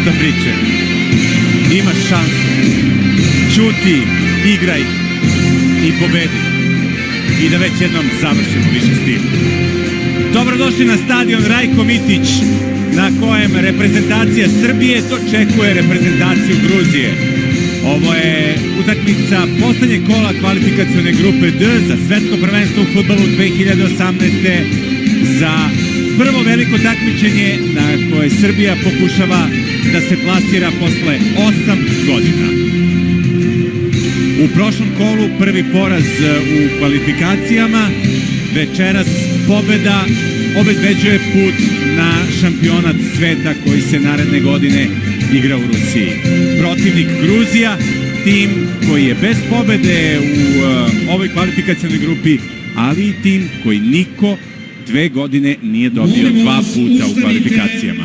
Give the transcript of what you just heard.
puta priče. Imaš šansu. Ćuti, igraj i pobedi. I da već jednom završimo više s tim. Dobrodošli na stadion Rajko Mitić, na kojem reprezentacija Srbije dočekuje reprezentaciju Gruzije. Ovo je utakmica poslednjeg kola kvalifikacione grupe D za svetsko prvenstvo u fudbalu 2018. Za prvo veliko takmičenje na koje Srbija pokušava da se plasira posle 8 godina. U prošlom kolu prvi poraz u kvalifikacijama, večeras pobeda obezbeđuje put na šampionat sveta koji se naredne godine igra u Rusiji. Protivnik Gruzija, tim koji je bez pobede u ovoj kvalifikacionoj grupi, ali i tim koji niko 2 godine nije dobio 2 puta u kvalifikacijama.